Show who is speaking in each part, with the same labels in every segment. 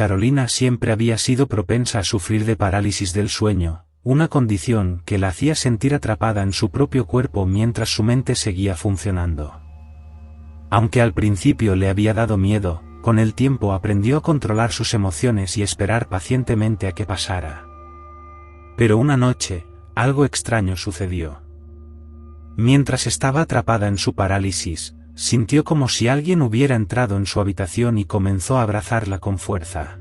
Speaker 1: Carolina siempre había sido propensa a sufrir de parálisis del sueño, una condición que la hacía sentir atrapada en su propio cuerpo mientras su mente seguía funcionando. Aunque al principio le había dado miedo, con el tiempo aprendió a controlar sus emociones y esperar pacientemente a que pasara. Pero una noche, algo extraño sucedió. Mientras estaba atrapada en su parálisis, sintió como si alguien hubiera entrado en su habitación y comenzó a abrazarla con fuerza.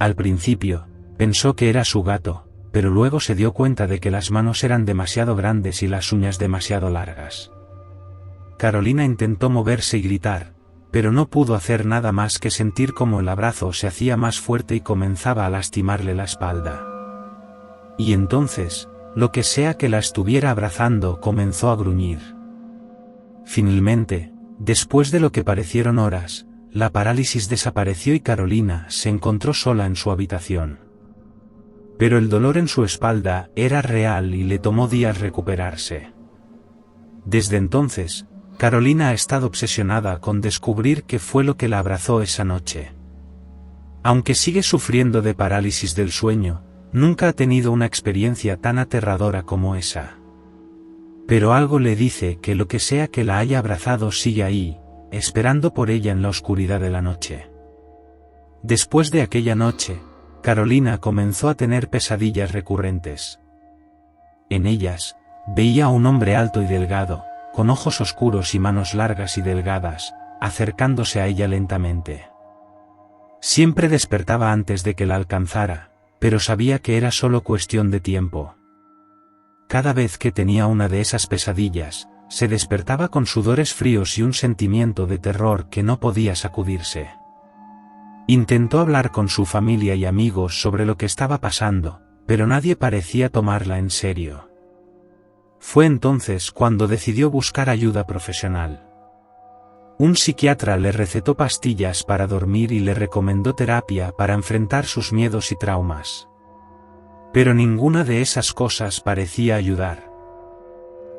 Speaker 1: Al principio, pensó que era su gato, pero luego se dio cuenta de que las manos eran demasiado grandes y las uñas demasiado largas. Carolina intentó moverse y gritar, pero no pudo hacer nada más que sentir como el abrazo se hacía más fuerte y comenzaba a lastimarle la espalda. Y entonces, lo que sea que la estuviera abrazando comenzó a gruñir. Finalmente, después de lo que parecieron horas, la parálisis desapareció y Carolina se encontró sola en su habitación. Pero el dolor en su espalda era real y le tomó días recuperarse. Desde entonces, Carolina ha estado obsesionada con descubrir qué fue lo que la abrazó esa noche. Aunque sigue sufriendo de parálisis del sueño, nunca ha tenido una experiencia tan aterradora como esa. Pero algo le dice que lo que sea que la haya abrazado sigue ahí, esperando por ella en la oscuridad de la noche. Después de aquella noche, Carolina comenzó a tener pesadillas recurrentes. En ellas, veía a un hombre alto y delgado, con ojos oscuros y manos largas y delgadas, acercándose a ella lentamente. Siempre despertaba antes de que la alcanzara, pero sabía que era solo cuestión de tiempo. Cada vez que tenía una de esas pesadillas, se despertaba con sudores fríos y un sentimiento de terror que no podía sacudirse. Intentó hablar con su familia y amigos sobre lo que estaba pasando, pero nadie parecía tomarla en serio. Fue entonces cuando decidió buscar ayuda profesional. Un psiquiatra le recetó pastillas para dormir y le recomendó terapia para enfrentar sus miedos y traumas. Pero ninguna de esas cosas parecía ayudar.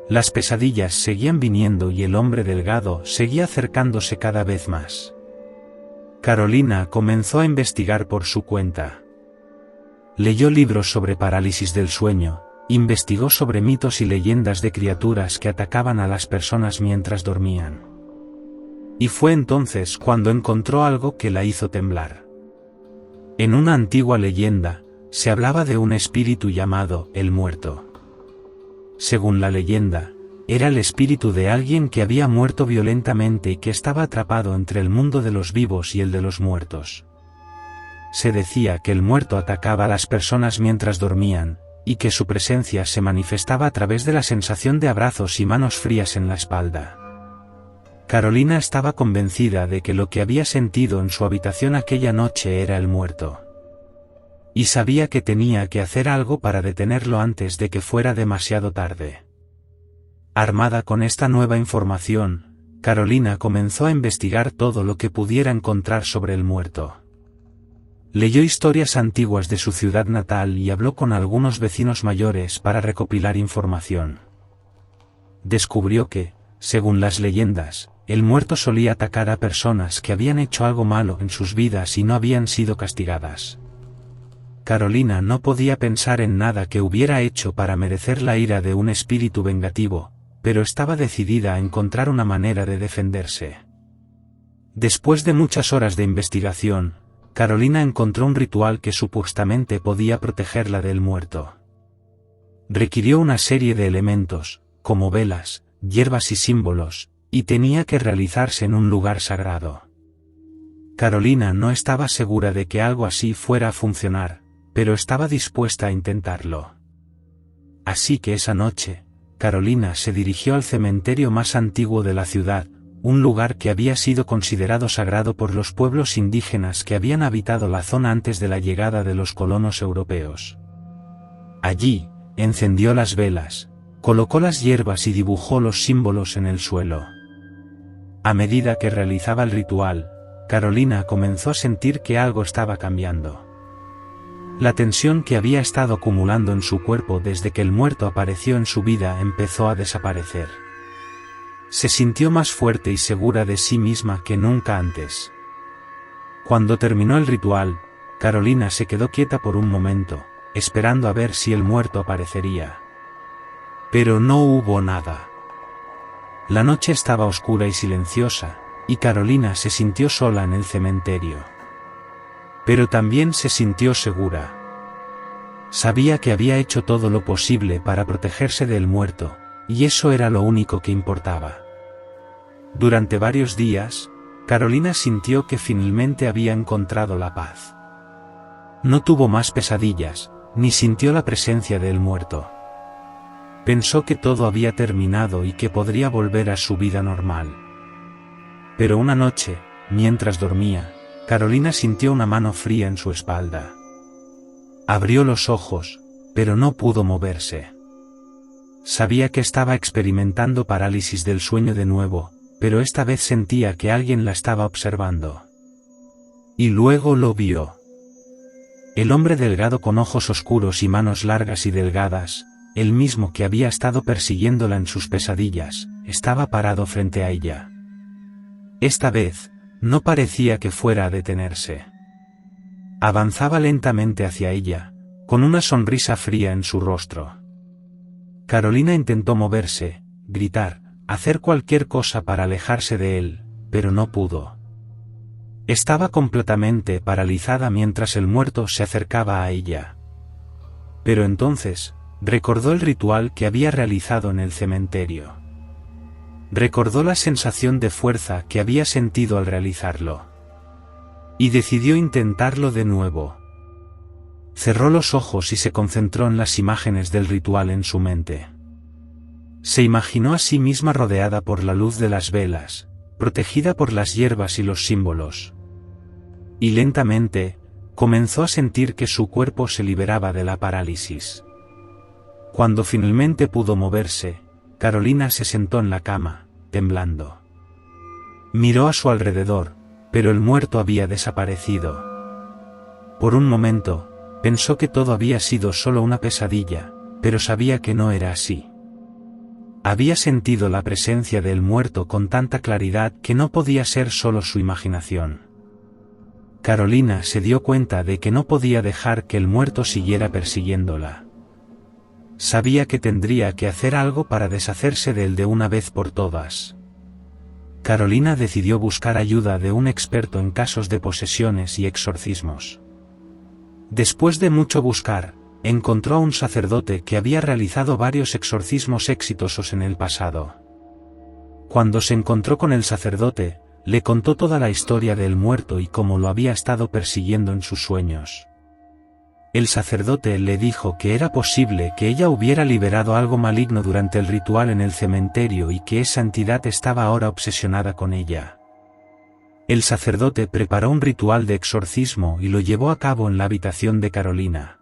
Speaker 1: Las pesadillas seguían viniendo y el hombre delgado seguía acercándose cada vez más. Carolina comenzó a investigar por su cuenta. Leyó libros sobre parálisis del sueño, investigó sobre mitos y leyendas de criaturas que atacaban a las personas mientras dormían. Y fue entonces cuando encontró algo que la hizo temblar. En una antigua leyenda, se hablaba de un espíritu llamado el muerto. Según la leyenda, era el espíritu de alguien que había muerto violentamente y que estaba atrapado entre el mundo de los vivos y el de los muertos. Se decía que el muerto atacaba a las personas mientras dormían, y que su presencia se manifestaba a través de la sensación de abrazos y manos frías en la espalda. Carolina estaba convencida de que lo que había sentido en su habitación aquella noche era el muerto. Y sabía que tenía que hacer algo para detenerlo antes de que fuera demasiado tarde. Armada con esta nueva información, Carolina comenzó a investigar todo lo que pudiera encontrar sobre el muerto. Leyó historias antiguas de su ciudad natal y habló con algunos vecinos mayores para recopilar información. Descubrió que, según las leyendas, el muerto solía atacar a personas que habían hecho algo malo en sus vidas y no habían sido castigadas. Carolina no podía pensar en nada que hubiera hecho para merecer la ira de un espíritu vengativo, pero estaba decidida a encontrar una manera de defenderse. Después de muchas horas de investigación, Carolina encontró un ritual que supuestamente podía protegerla del muerto. Requirió una serie de elementos, como velas, hierbas y símbolos, y tenía que realizarse en un lugar sagrado. Carolina no estaba segura de que algo así fuera a funcionar, pero estaba dispuesta a intentarlo. Así que esa noche, Carolina se dirigió al cementerio más antiguo de la ciudad, un lugar que había sido considerado sagrado por los pueblos indígenas que habían habitado la zona antes de la llegada de los colonos europeos. Allí, encendió las velas, colocó las hierbas y dibujó los símbolos en el suelo. A medida que realizaba el ritual, Carolina comenzó a sentir que algo estaba cambiando. La tensión que había estado acumulando en su cuerpo desde que el muerto apareció en su vida empezó a desaparecer. Se sintió más fuerte y segura de sí misma que nunca antes. Cuando terminó el ritual, Carolina se quedó quieta por un momento, esperando a ver si el muerto aparecería. Pero no hubo nada. La noche estaba oscura y silenciosa, y Carolina se sintió sola en el cementerio. Pero también se sintió segura. Sabía que había hecho todo lo posible para protegerse del muerto, y eso era lo único que importaba. Durante varios días, Carolina sintió que finalmente había encontrado la paz. No tuvo más pesadillas, ni sintió la presencia del muerto. Pensó que todo había terminado y que podría volver a su vida normal. Pero una noche, mientras dormía, Carolina sintió una mano fría en su espalda. Abrió los ojos, pero no pudo moverse. Sabía que estaba experimentando parálisis del sueño de nuevo, pero esta vez sentía que alguien la estaba observando. Y luego lo vio. El hombre delgado con ojos oscuros y manos largas y delgadas, el mismo que había estado persiguiéndola en sus pesadillas, estaba parado frente a ella. Esta vez, no parecía que fuera a detenerse. Avanzaba lentamente hacia ella, con una sonrisa fría en su rostro. Carolina intentó moverse, gritar, hacer cualquier cosa para alejarse de él, pero no pudo. Estaba completamente paralizada mientras el muerto se acercaba a ella. Pero entonces, recordó el ritual que había realizado en el cementerio. Recordó la sensación de fuerza que había sentido al realizarlo. Y decidió intentarlo de nuevo. Cerró los ojos y se concentró en las imágenes del ritual en su mente. Se imaginó a sí misma rodeada por la luz de las velas, protegida por las hierbas y los símbolos. Y lentamente, comenzó a sentir que su cuerpo se liberaba de la parálisis. Cuando finalmente pudo moverse, Carolina se sentó en la cama, temblando. Miró a su alrededor, pero el muerto había desaparecido. Por un momento, pensó que todo había sido solo una pesadilla, pero sabía que no era así. Había sentido la presencia del muerto con tanta claridad que no podía ser solo su imaginación. Carolina se dio cuenta de que no podía dejar que el muerto siguiera persiguiéndola. Sabía que tendría que hacer algo para deshacerse de él de una vez por todas. Carolina decidió buscar ayuda de un experto en casos de posesiones y exorcismos. Después de mucho buscar, encontró a un sacerdote que había realizado varios exorcismos exitosos en el pasado. Cuando se encontró con el sacerdote, le contó toda la historia del muerto y cómo lo había estado persiguiendo en sus sueños. El sacerdote le dijo que era posible que ella hubiera liberado algo maligno durante el ritual en el cementerio y que esa entidad estaba ahora obsesionada con ella. El sacerdote preparó un ritual de exorcismo y lo llevó a cabo en la habitación de Carolina.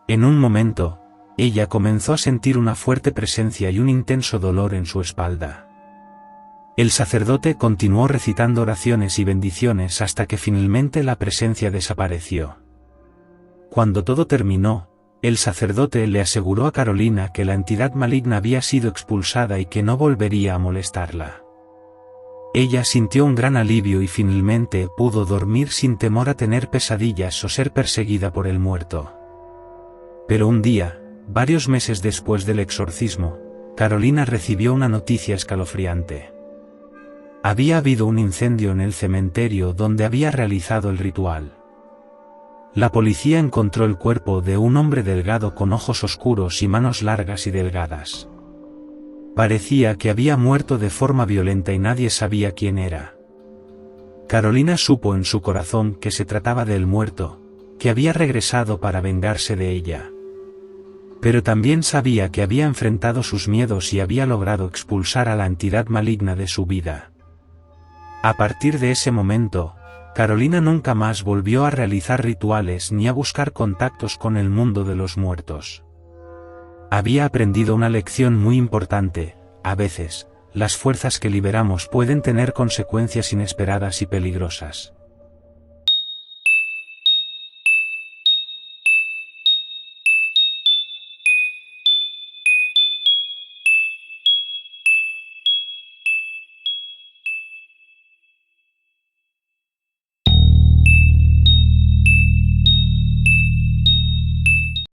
Speaker 1: En un momento, ella comenzó a sentir una fuerte presencia y un intenso dolor en su espalda. El sacerdote continuó recitando oraciones y bendiciones hasta que finalmente la presencia desapareció. Cuando todo terminó, el sacerdote le aseguró a Carolina que la entidad maligna había sido expulsada y que no volvería a molestarla. Ella sintió un gran alivio y finalmente pudo dormir sin temor a tener pesadillas o ser perseguida por el muerto. Pero un día, varios meses después del exorcismo, Carolina recibió una noticia escalofriante. Había habido un incendio en el cementerio donde había realizado el ritual. La policía encontró el cuerpo de un hombre delgado con ojos oscuros y manos largas y delgadas. Parecía que había muerto de forma violenta y nadie sabía quién era. Carolina supo en su corazón que se trataba del muerto, que había regresado para vengarse de ella. Pero también sabía que había enfrentado sus miedos y había logrado expulsar a la entidad maligna de su vida. A partir de ese momento, Carolina nunca más volvió a realizar rituales ni a buscar contactos con el mundo de los muertos. Había aprendido una lección muy importante: a veces, las fuerzas que liberamos pueden tener consecuencias inesperadas y peligrosas.